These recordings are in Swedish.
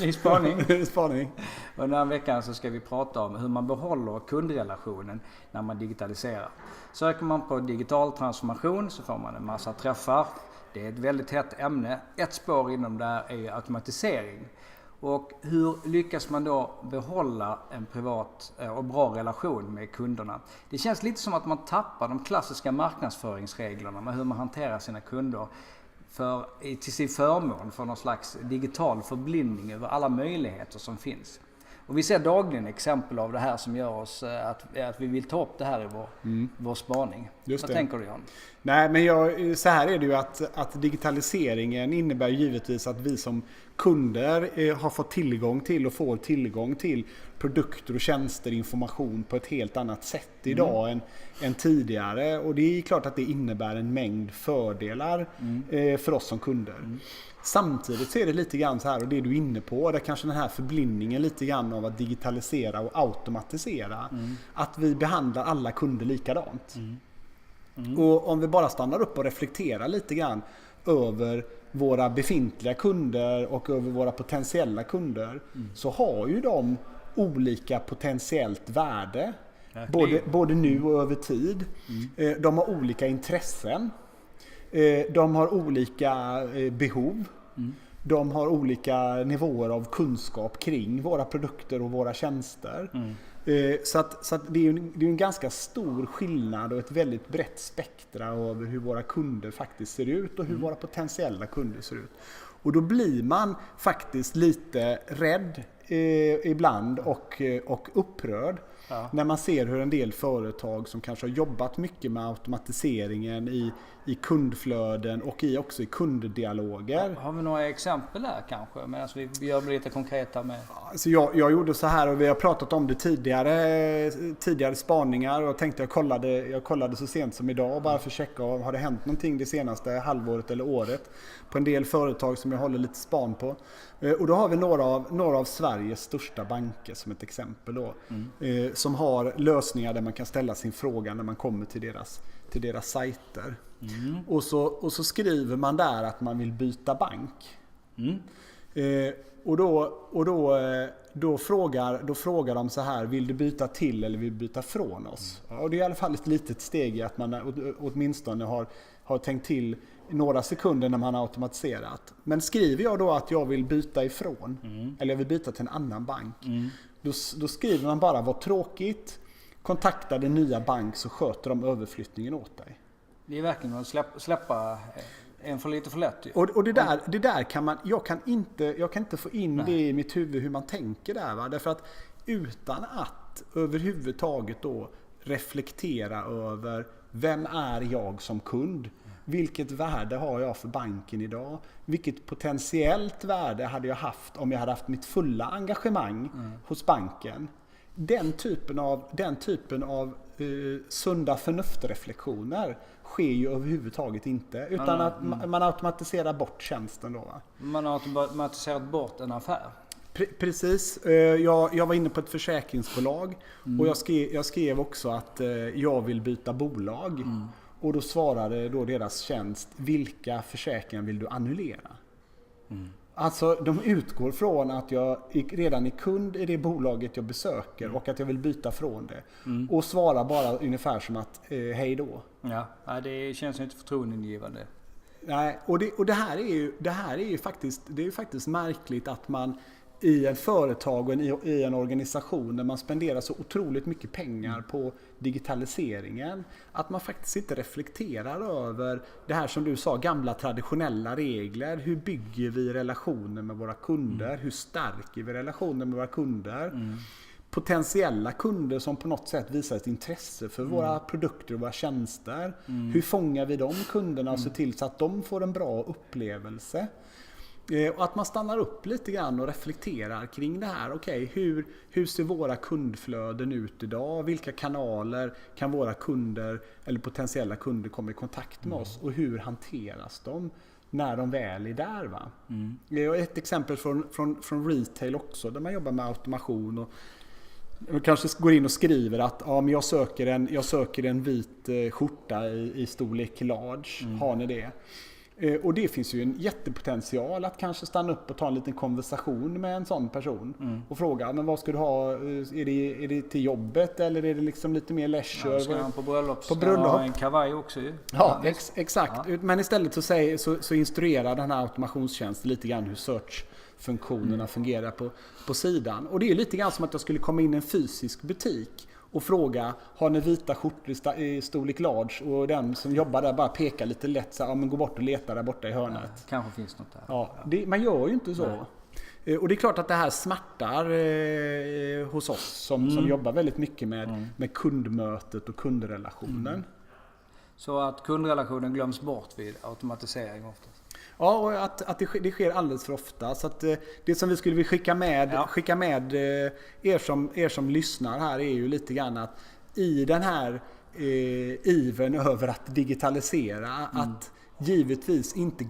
Ny spaning. Spaning. Och den här veckan så ska vi prata om hur man behåller kundrelationen när man digitaliserar. Söker man på digital transformation så får man en massa träffar. Det är ett väldigt hett ämne. Ett spår inom det här är automatisering. Och hur lyckas man då behålla en privat och bra relation med kunderna? Det känns lite som att man tappar de klassiska marknadsföringsreglerna med hur man hanterar sina kunder till sin förmån för någon slags digital förblindning över alla möjligheter som finns. Och vi ser dagligen exempel av det här som gör oss att vi vill ta upp det här i vår spaning. Vad tänker du, Jan? Nej, men så här är det ju att digitaliseringen innebär givetvis att vi som kunder har fått tillgång till och får tillgång till produkter och tjänster, information på ett helt annat sätt idag än tidigare. Och det är klart att det innebär en mängd fördelar för oss som kunder. Samtidigt så är det lite grann så här, och det du är inne på, det är kanske den här förblindningen lite grann av att digitalisera och automatisera. Att vi behandlar alla kunder likadant. Och om vi bara stannar upp och reflekterar lite grann över våra befintliga kunder och över våra potentiella kunder, så har ju de olika potentiellt värde. Både nu och över tid. De har olika intressen. De har olika behov. De har olika nivåer av kunskap kring våra produkter och våra tjänster. Så att det är en ganska stor skillnad och ett väldigt brett spektra över hur våra kunder faktiskt ser ut och hur våra potentiella kunder ser ut. Och då blir man faktiskt lite rädd ibland och upprörd när man ser hur en del företag som kanske har jobbat mycket med automatiseringen i kundflöden och också i kunddialoger. Har vi några exempel där kanske? Medan vi gör lite konkreta med... Alltså jag gjorde så här, och vi har pratat om det tidigare spaningar, och tänkte jag kollade så sent som idag bara för att checka om har det hänt någonting det senaste halvåret eller året på en del företag som jag håller lite span på. Och då har vi några av Sveriges största banker som ett exempel då, som har lösningar där man kan ställa sin fråga när man kommer till deras sajter. Och så skriver man där att man vill byta bank. Och då frågar de så här: vill du byta till eller vill du byta från oss? Och det är i alla fall ett litet steg i att man åtminstone har tänkt till några sekunder när man har automatiserat. Men skriver jag då att jag vill byta ifrån eller jag vill byta till en annan bank, då skriver man bara: vad tråkigt, kontakta din nya bank så sköter de överflyttningen åt dig. Det är verkligen att släppa en för lite för lätt. Och det där kan man, jag kan inte få in det i mitt huvud hur man tänker där, va? Därför att utan att överhuvudtaget då reflektera över vem är jag som kund? Vilket värde har jag för banken idag? Vilket potentiellt värde hade jag haft om jag hade haft mitt fulla engagemang hos banken? Den typen av sunda förnuftreflektioner sker ju överhuvudtaget inte, utan att man automatiserar bort tjänsten då, va? Man har automatiserat bort en affär. Precis. Jag var inne på ett försäkringsbolag och jag skrev också att jag vill byta bolag. Och då svarade då deras tjänst: vilka försäkringar vill du annullera? Alltså de utgår från att jag redan är kund i det bolaget jag besöker och att jag vill byta från det. Och svarar bara ungefär som att hej då. Ja, det känns inte förtroendeingivande. Nej, och det här är ju faktiskt märkligt att man i en företag och i en organisation där man spenderar så otroligt mycket pengar på digitaliseringen, att man faktiskt inte reflekterar över det här som du sa, gamla traditionella regler. Hur bygger vi relationer med våra kunder? Hur stärker vi relationer med våra kunder? Potentiella kunder som på något sätt visar ett intresse för våra produkter och våra tjänster. Hur fångar vi de kunderna och ser till så att de får en bra upplevelse? Och att man stannar upp lite grann och reflekterar kring det här. Okej, hur ser våra kundflöden ut idag? Vilka kanaler kan våra kunder eller potentiella kunder komma i kontakt med oss? Och hur hanteras de när de väl är där, va? Ett exempel från retail också, där man jobbar med automation och man kanske går in och skriver att men jag söker en vit skjorta i storlek large. Har ni det? Och det finns ju en jättepotential att kanske stanna upp och ta en liten konversation med en sån person. Och fråga, men vad ska du ha? Är det till jobbet eller är det liksom lite mer leisure? Ja, ska han på bröllop? På bröllop. Ha en kavaj också ju. Ja, exakt. Ja. Men istället så instruerar den här automationstjänsten lite grann hur search-funktionerna fungerar på sidan. Och det är lite grann som att jag skulle komma in i en fysisk butik och fråga, har ni vita skjortor i storlek large? Och den som jobbar där bara pekar lite lätt så här, men gå bort och leta där borta i hörnet. Ja, kanske finns något där. Ja, man gör ju inte så. Nej. Och det är klart att det här smärtar hos oss som jobbar väldigt mycket med kundmötet och kundrelationen. Så att kundrelationen glöms bort vid automatisering oftast? Ja, och att det sker alldeles för ofta. Så att det som vi skulle vilja skicka med er som lyssnar här är ju lite grann att i den här ivern över att digitalisera, att givetvis inte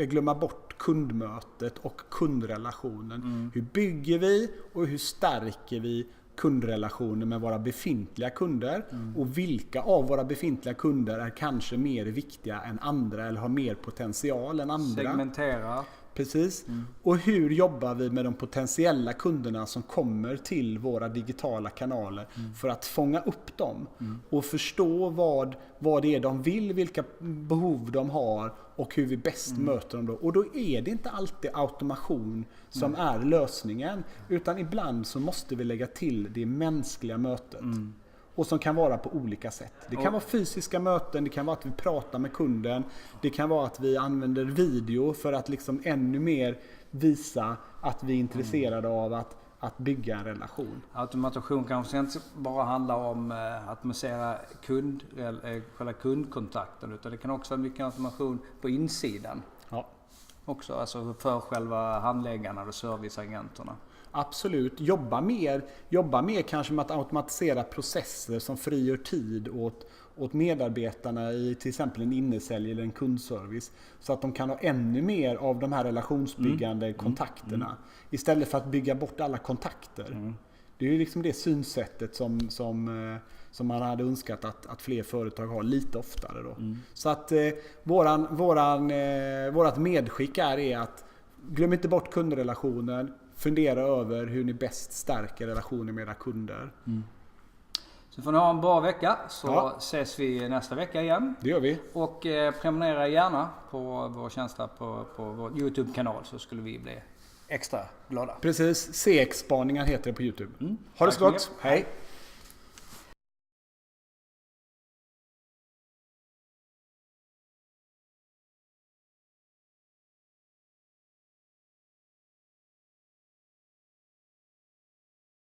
glömma bort kundmötet och kundrelationen. Hur bygger vi och hur stärker vi kundrelationer med våra befintliga kunder och vilka av våra befintliga kunder är kanske mer viktiga än andra eller har mer potential än andra. Segmentera. Precis. Och hur jobbar vi med de potentiella kunderna som kommer till våra digitala kanaler för att fånga upp dem och förstå vad det är de vill, vilka behov de har och hur vi bäst möter dem då. Och då är det inte alltid automation som är lösningen, utan ibland så måste vi lägga till det mänskliga mötet. Och som kan vara på olika sätt. Det kan vara fysiska möten, det kan vara att vi pratar med kunden, det kan vara att vi använder video för att liksom ännu mer visa att vi är intresserade av att bygga en relation. Automation kanske inte bara handlar om att automatisera själva kundkontakten, utan det kan också vara mycket automation på insidan. Ja. Också, alltså för själva handläggarna och serviceagenterna. Absolut. Jobba mer kanske med att automatisera processer som frigör tid åt medarbetarna i till exempel en innesälj eller en kundservice. Så att de kan ha ännu mer av de här relationsbyggande kontakterna. Istället för att bygga bort alla kontakter. Det är ju liksom det synsättet som man hade önskat att fler företag har lite oftare då. Så att vårat medskick är att glöm inte bort kundrelationen. Fundera över hur ni bäst stärker relationen med era kunder. Så får ni ha en bra vecka, så ses vi nästa vecka igen. Det gör vi. Och prenumerera gärna på vår tjänst på vår YouTube-kanal, så skulle vi bli extra glada. Precis. CX-spaningar heter det på YouTube. Ha det så gott. Hej!